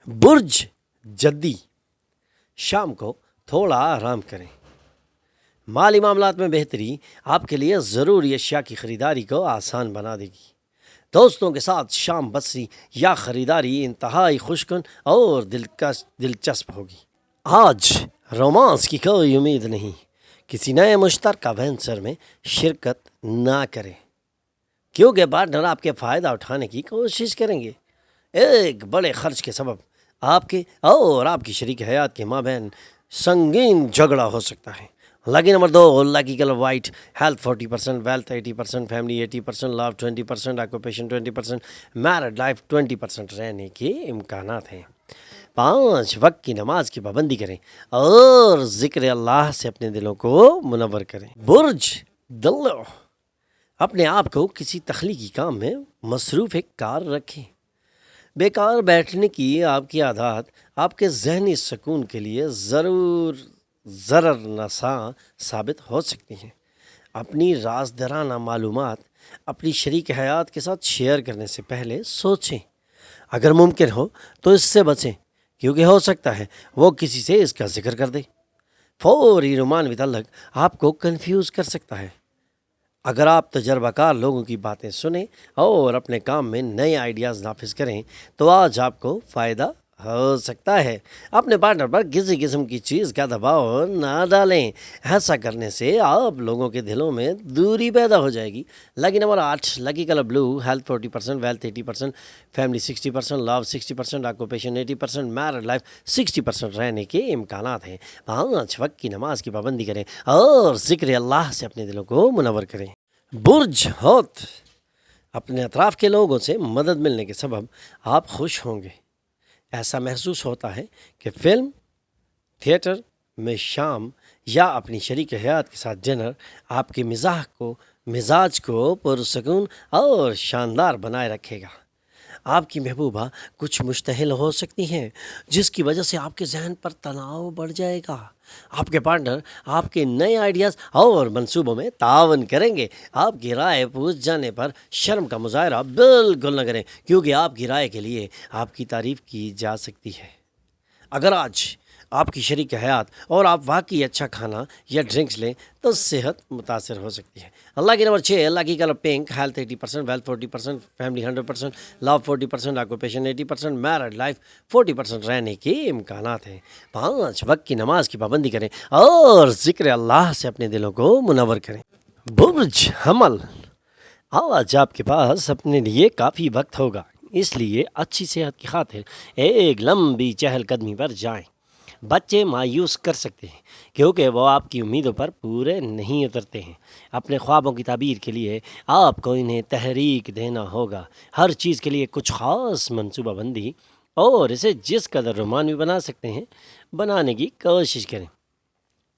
برج جدی، شام کو تھوڑا آرام کریں۔ مالی معاملات میں بہتری آپ کے لیے ضروری اشیاء کی خریداری کو آسان بنا دے گی۔ دوستوں کے ساتھ شام بسری یا خریداری انتہائی خوشکن اور دلچسپ ہوگی۔ آج رومانس کی کوئی امید نہیں، کسی نئے مشترکہ وینچر میں شرکت نہ کریں کیونکہ پارٹنر آپ کے فائدہ اٹھانے کی کوشش کریں گے۔ ایک بڑے خرچ کے سبب آپ کے اور آپ کی شریک حیات کے مابین سنگین جھگڑا ہو سکتا ہے۔ Lucky number 2، lucky colour white, health 40%، wealth 80%، family 80%، love 20%، occupation 20%، married life 20% رہنے کے امکانات ہیں۔ 5 وقت کی نماز کی پابندی کریں اور ذکر اللہ سے اپنے دلوں کو منور کریں۔ برج دلو، اپنے آپ کو کسی تخلیقی کام میں مصروف کار رکھیں۔ بیکار بیٹھنے کی آپ کی عادات آپ کے ذہنی سکون کے لیے ضرر نساں ثابت ہو سکتی ہیں۔ اپنی رازدارانہ معلومات اپنی شریک حیات کے ساتھ شیئر کرنے سے پہلے سوچیں۔ اگر ممکن ہو تو اس سے بچیں کیونکہ ہو سکتا ہے وہ کسی سے اس کا ذکر کر دے۔ فوری رومانوی تعلق آپ کو کنفیوز کر سکتا ہے۔ اگر آپ تجربہ کار لوگوں کی باتیں سنیں اور اپنے کام میں نئے آئیڈیاز نافذ کریں تو آج آپ کو فائدہ ہو سکتا ہے۔ اپنے پارٹنر پر کسی قسم کی چیز کا دباؤ نہ ڈالیں، ایسا کرنے سے آپ لوگوں کے دلوں میں دوری پیدا ہو جائے گی۔ لکی نمبر 8، لکی colour blue, health 40%، wealth 80%، family 60%، لو 60%، آکوپیشن 80%، میرڈ لائف 60% رہنے کے امکانات ہیں۔ 5 وقت کی نماز کی پابندی کریں اور ذکر اللہ سے اپنے دلوں کو منور کریں۔ برج ہوت، اپنے اطراف کے لوگوں سے مدد ملنے کے سبب آپ خوش ہوں گے۔ ایسا محسوس ہوتا ہے کہ فلم تھیٹر میں شام یا اپنی شریک حیات کے ساتھ ڈنر آپ کے مزاج کو پرسکون اور شاندار بنائے رکھے گا۔ آپ کی محبوبہ کچھ مشتعل ہو سکتی ہیں جس کی وجہ سے آپ کے ذہن پر تناؤ بڑھ جائے گا۔ آپ کے پارٹنر آپ کے نئے آئیڈیاز اور منصوبوں میں تعاون کریں گے۔ آپ کی رائے پوچھ جانے پر شرم کا مظاہرہ بالکل نہ کریں کیونکہ آپ کی رائے کے لیے آپ کی تعریف کی جا سکتی ہے۔ اگر آج آپ کی شریک حیات اور آپ واقعی اچھا کھانا یا ڈرنکس لیں تو صحت متاثر ہو سکتی ہے۔ اللہ کی نمبر 6، اللہ کی colour pink, health 80%، wealth 40%، family 100%، love 40%، occupation 80%، married life 40% رہنے کے امکانات ہیں۔ 5 وقت کی نماز کی پابندی کریں اور ذکر اللہ سے اپنے دلوں کو منور کریں۔ برج حمل، آج آپ کے پاس اپنے لیے کافی وقت ہوگا، اس لیے اچھی صحت کی خاطر ایک لمبی چہل قدمی پر جائیں۔ بچے مایوس کر سکتے ہیں کیونکہ وہ آپ کی امیدوں پر پورے نہیں اترتے ہیں۔ اپنے خوابوں کی تعبیر کے لیے آپ کو انہیں تحریک دینا ہوگا۔ ہر چیز کے لیے کچھ خاص منصوبہ بندی اور اسے جس قدر رومانوی بنا سکتے ہیں بنانے کی کوشش کریں۔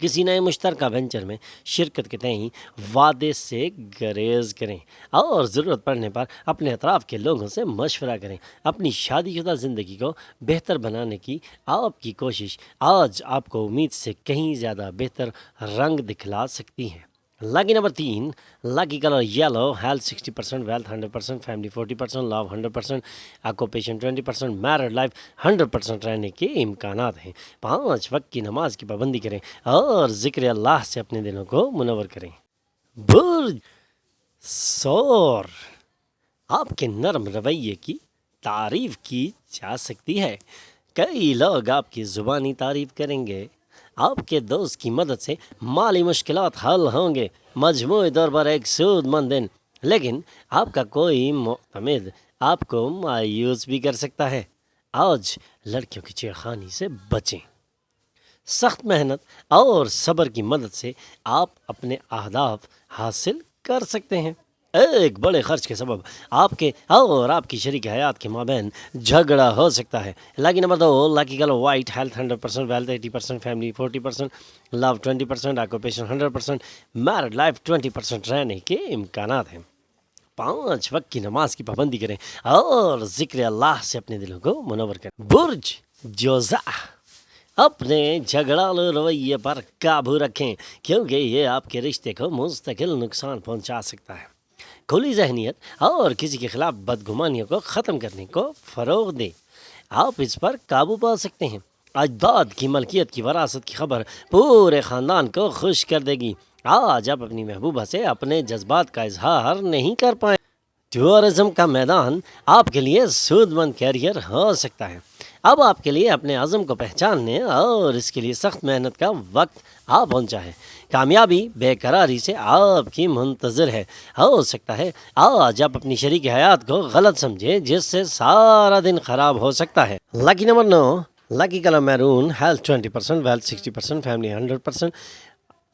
کسی نئے مشترکہ وینچر میں شرکت کے تئیں وعدے سے گریز کریں اور ضرورت پڑنے پر اپنے اطراف کے لوگوں سے مشورہ کریں۔ اپنی شادی شدہ زندگی کو بہتر بنانے کی آپ کی کوشش آج آپ کو امید سے کہیں زیادہ بہتر رنگ دکھلا سکتی ہے۔ Lucky number 3، lucky colour yellow, health 60%، wealth 100%، family 40%، love 100%، occupation 20%، married life 100% رہنے کے امکانات ہیں۔ 5 وقت کی نماز کی پابندی کریں اور ذکر اللہ سے اپنے دلوں کو منور کریں۔ برج ثور، آپ کے نرم رویے کی تعریف کی جا سکتی ہے۔ کئی لوگ آپ کی زبانی تعریف کریں گے۔ آپ کے دوست کی مدد سے مالی مشکلات حل ہوں گے۔ مجموعی طور پر ایک سود مند دن، لیکن آپ کا کوئی معتمد آپ کو مایوس بھی کر سکتا ہے۔ آج لڑکیوں کی چھیڑخانی سے بچیں۔ سخت محنت اور صبر کی مدد سے آپ اپنے اہداف حاصل کر سکتے ہیں۔ ایک بڑے خرچ کے سبب آپ کے اور آپ کی شریک حیات کے مابین جھگڑا ہو سکتا ہے۔ Lucky number 2، lucky colour white, health 100%، wealth 80%، family 40%، love 20%، occupation 100%، married life 20% رہنے کے امکانات ہیں۔ 5 وقت کی نماز کی پابندی کریں اور ذکر اللہ سے اپنے دلوں کو منور کریں۔ برج جوزا، اپنے جھگڑالو رویے پر قابو رکھیں کیونکہ یہ آپ کے رشتے کو مستقل نقصان پہنچا سکتا ہے۔ کھلی ذہنیت اور کسی کے خلاف بدگمانیوں کو ختم کرنے کو فروغ دیں۔ آپ اس پر قابو پا سکتے ہیں۔ اجداد کی ملکیت کی وراثت کی خبر پورے خاندان کو خوش کر دے گی۔ آج آپ اپنی محبوبہ سے اپنے جذبات کا اظہار نہیں کر پائیں۔ ٹورزم کا میدان آپ کے لیے سود مند کیریئر ہو سکتا ہے۔ اب آپ کے لیے اپنے عزم کو پہچاننے اور اس کے لیے سخت محنت کا وقت آ پہنچا ہے۔ کامیابی بے قراری سے آپ کی منتظر ہے۔ ہو سکتا ہے آج آپ اپنی شریک حیات کو غلط سمجھے، جس سے سارا دن خراب ہو سکتا ہے۔ Lucky number 9، lucky colour maroon, health 20%، wealth 60%، family 100%،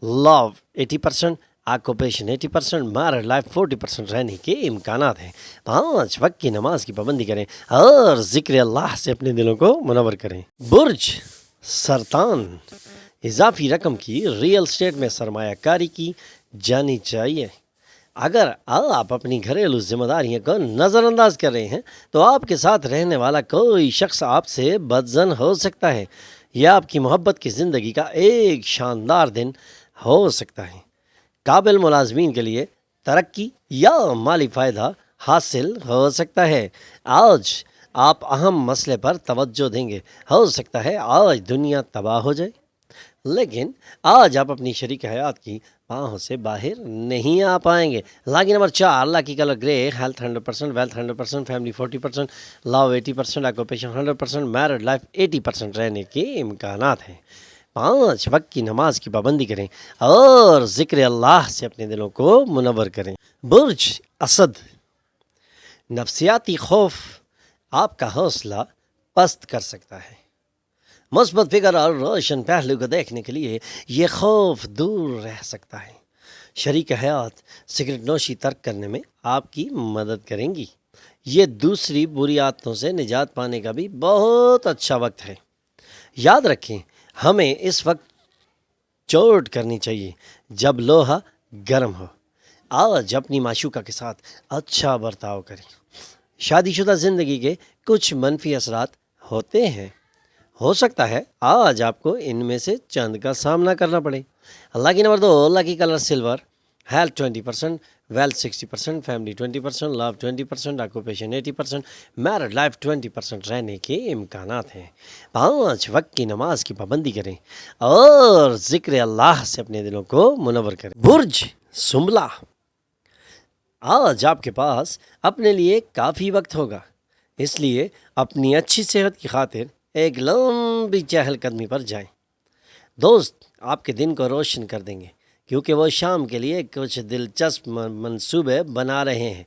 love 80%، occupation 80%، married life 40% رہنے کے امکانات ہیں۔ 5 وقت کی نماز کی پابندی کریں اور ذکر اللہ سے اپنے دلوں کو منور کریں۔ برج سرطان، اضافی رقم کی ریئل اسٹیٹ میں سرمایہ کاری کی جانی چاہیے۔ اگر آپ اپنی گھریلو ذمہ داریوں کو نظر انداز کر رہے ہیں تو آپ کے ساتھ رہنے والا کوئی شخص آپ سے بدظن ہو سکتا ہے۔ یہ آپ کی محبت کی زندگی کا ایک شاندار دن ہو سکتا ہے۔ قابل ملازمین کے لیے ترقی یا مالی فائدہ حاصل ہو سکتا ہے۔ آج آپ اہم مسئلے پر توجہ دیں گے۔ ہو سکتا ہے آج دنیا تباہ ہو جائے، لیکن آج آپ اپنی شریک حیات کی باہوں سے باہر نہیں آ پائیں گے۔ لاکی نمبر 4، لاکی کلر گرے، ہیلتھ 100%، ویلتھ 100%، فیملی 40%، لو 80%، آکوپیشن 100%، میرڈ لائف 80% رہنے کے امکانات ہیں۔ 5 وقت کی نماز کی پابندی کریں اور ذکر اللہ سے اپنے دلوں کو منور کریں۔ برج اسد، نفسیاتی خوف آپ کا حوصلہ پست کر سکتا ہے۔ مثبت فکر اور روشن پہلو کو دیکھنے کے لیے یہ خوف دور رہ سکتا ہے۔ شریک حیات سگریٹ نوشی ترک کرنے میں آپ کی مدد کریں گی۔ یہ دوسری بری عادتوں سے نجات پانے کا بھی بہت اچھا وقت ہے۔ یاد رکھیں، ہمیں اس وقت چوٹ کرنی چاہیے جب لوہا گرم ہو۔ آج اپنی معشوقہ کے ساتھ اچھا برتاؤ کریں۔ شادی شدہ زندگی کے کچھ منفی اثرات ہوتے ہیں۔ ہو سکتا ہے آج آپ کو ان میں سے چند کا سامنا کرنا پڑے۔ Lucky number 2، lucky colour silver, health 20%، wealth 60%، family 20%، love 20%، occupation 80%، married life 20% رہنے کے امکانات ہیں۔ 5 وقت کی نماز کی پابندی کریں اور ذکر اللہ سے اپنے دلوں کو منور کریں۔ برج سنبلا، آج آپ کے پاس اپنے لیے کافی وقت ہوگا، اس لیے اپنی اچھی صحت کی خاطر ایک لمبی چہل قدمی پر جائیں۔ دوست آپ کے دن کو روشن کر دیں گے کیونکہ وہ شام کے لیے کچھ دلچسپ منصوبے بنا رہے ہیں۔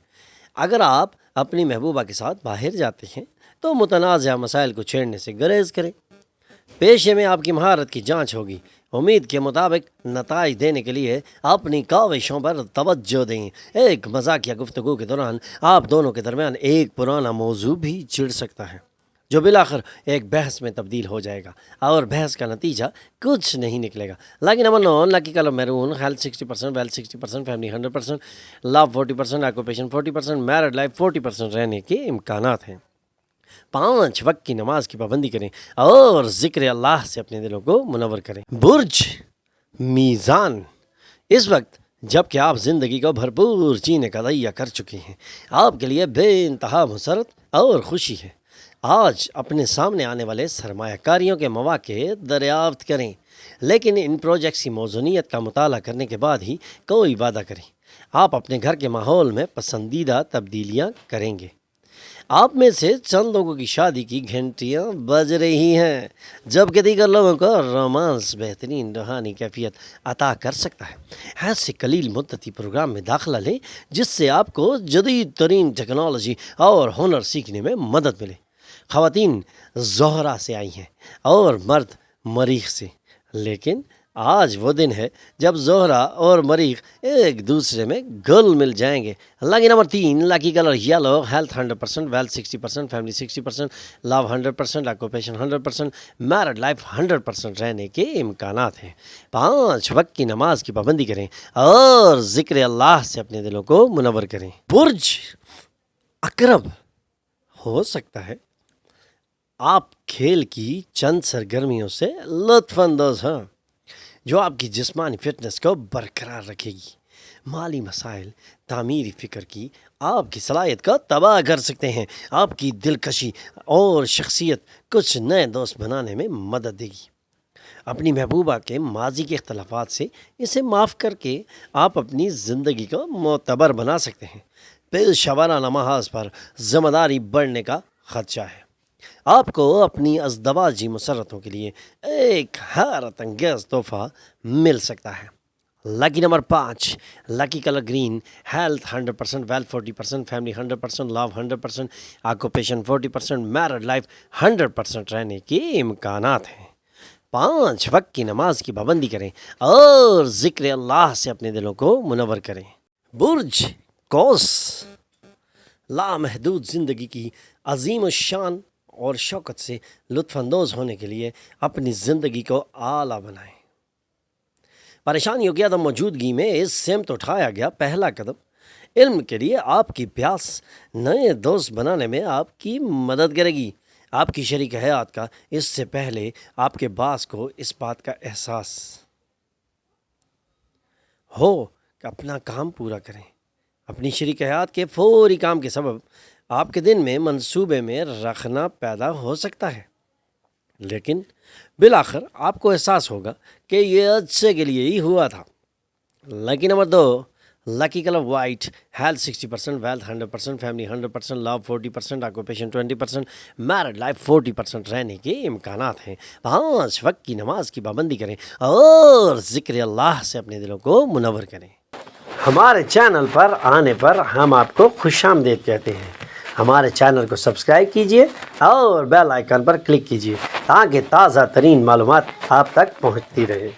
اگر آپ اپنی محبوبہ کے ساتھ باہر جاتے ہیں تو متنازع مسائل کو چھیڑنے سے گریز کریں۔ پیشے میں آپ کی مہارت کی جانچ ہوگی۔ امید کے مطابق نتائج دینے کے لیے اپنی کاوشوں پر توجہ دیں۔ ایک مذاقیہ گفتگو کے دوران آپ دونوں کے درمیان ایک پرانا موضوع بھی چھڑ سکتا ہے جو بالآخر ایک بحث میں تبدیل ہو جائے گا اور بحث کا نتیجہ کچھ نہیں نکلے گا۔ Lucky number 9، lucky colour maroon, health 60%، wealth 60%، family 100%، love 40%، occupation 40%، married life 40% رہنے کے امکانات ہیں۔ 5 وقت کی نماز کی پابندی کریں اور ذکر اللہ سے اپنے دلوں کو منور کریں۔ برج میزان، اس وقت جب کہ آپ زندگی کو بھرپور جینے کا دعیہ کر چکے ہیں، آپ کے لیے بے انتہا مسرت اور خوشی ہے۔ آج اپنے سامنے آنے والے سرمایہ کاریوں کے مواقع دریافت کریں، لیکن ان پروجیکٹس کی موزونیت کا مطالعہ کرنے کے بعد ہی کوئی وعدہ کریں۔ آپ اپنے گھر کے ماحول میں پسندیدہ تبدیلیاں کریں گے۔ آپ میں سے چند لوگوں کی شادی کی گھنٹیاں بج رہی ہیں، جبکہ دیگر لوگوں کو رومانس بہترین روحانی کیفیت عطا کر سکتا ہے۔ ایسے قلیل مدتی پروگرام میں داخلہ لیں جس سے آپ کو جدید ترین ٹیکنالوجی اور ہنر سیکھنے میں مدد ملے۔ خواتین زہرہ سے آئی ہیں اور مرد مریخ سے، لیکن آج وہ دن ہے جب زہرہ اور مریخ ایک دوسرے میں گھل مل جائیں گے۔ Lucky number 3، lucky colour yellow, health 100%، wealth 60%، family 60%، love 100%، occupation 100%، married life 100% رہنے کے امکانات ہیں۔ 5 وقت کی نماز کی پابندی کریں اور ذکر اللہ سے اپنے دلوں کو منور کریں۔ برج عقرب، ہو سکتا ہے آپ کھیل کی چند سرگرمیوں سے لطف اندوز ہوں جو آپ کی جسمانی فٹنس کو برقرار رکھے گی۔ مالی مسائل تعمیری فکر کی آپ کی صلاحیت کو تباہ کر سکتے ہیں۔ آپ کی دلکشی اور شخصیت کچھ نئے دوست بنانے میں مدد دے گی۔ اپنی محبوبہ کے ماضی کے اختلافات سے اسے معاف کر کے آپ اپنی زندگی کو معتبر بنا سکتے ہیں۔ پیشہ ورانہ محاذ پر ذمہ داری بڑھنے کا خدشہ ہے۔ آپ کو اپنی ازدواجی مسرتوں کے لیے ایک حیرت انگیز تحفہ مل سکتا ہے۔ Lucky number 5، lucky colour green, health 100%، wealth 40%، family 100%، love 100%، occupation 40%، married life 100% رہنے کے امکانات ہیں۔ 5 وقت کی نماز کی پابندی کریں اور ذکر اللہ سے اپنے دلوں کو منور کریں۔ برج قوس، لامحدود زندگی کی عظیم الشان اور شوکت سے لطف اندوز ہونے کے لیے اپنی زندگی کو اعلیٰ بنائیں۔ پریشانیوں کی عدم موجودگی میں اس سمت اٹھایا گیا پہلا قدم علم کے لیے آپ کی پیاس نئے دوست بنانے میں آپ کی مدد کرے گی۔ آپ کی شریک حیات کا اس سے پہلے آپ کے باس کو اس بات کا احساس ہو کہ اپنا کام پورا کریں۔ اپنی شریک حیات کے فوری کام کے سبب آپ کے دن میں منصوبے میں رکھنا پیدا ہو سکتا ہے، لیکن بالآخر آپ کو احساس ہوگا کہ یہ اچھے کے لیے ہی ہوا تھا۔ Lucky number 2، lucky colour white, health 60%، wealth 100%، family 100%، love 40%، occupation 20%، married life 40% رہنے کے امکانات ہیں۔ 5 وقت کی نماز کی پابندی کریں اور ذکر اللہ سے اپنے دلوں کو منور کریں۔ ہمارے چینل پر آنے پر ہم آپ کو خوش آمدید کہتے ہیں۔ ہمارے چینل کو سبسکرائب کیجئے اور بیل آئیکن پر کلک کیجئے تاکہ تازہ ترین معلومات آپ تک پہنچتی رہے۔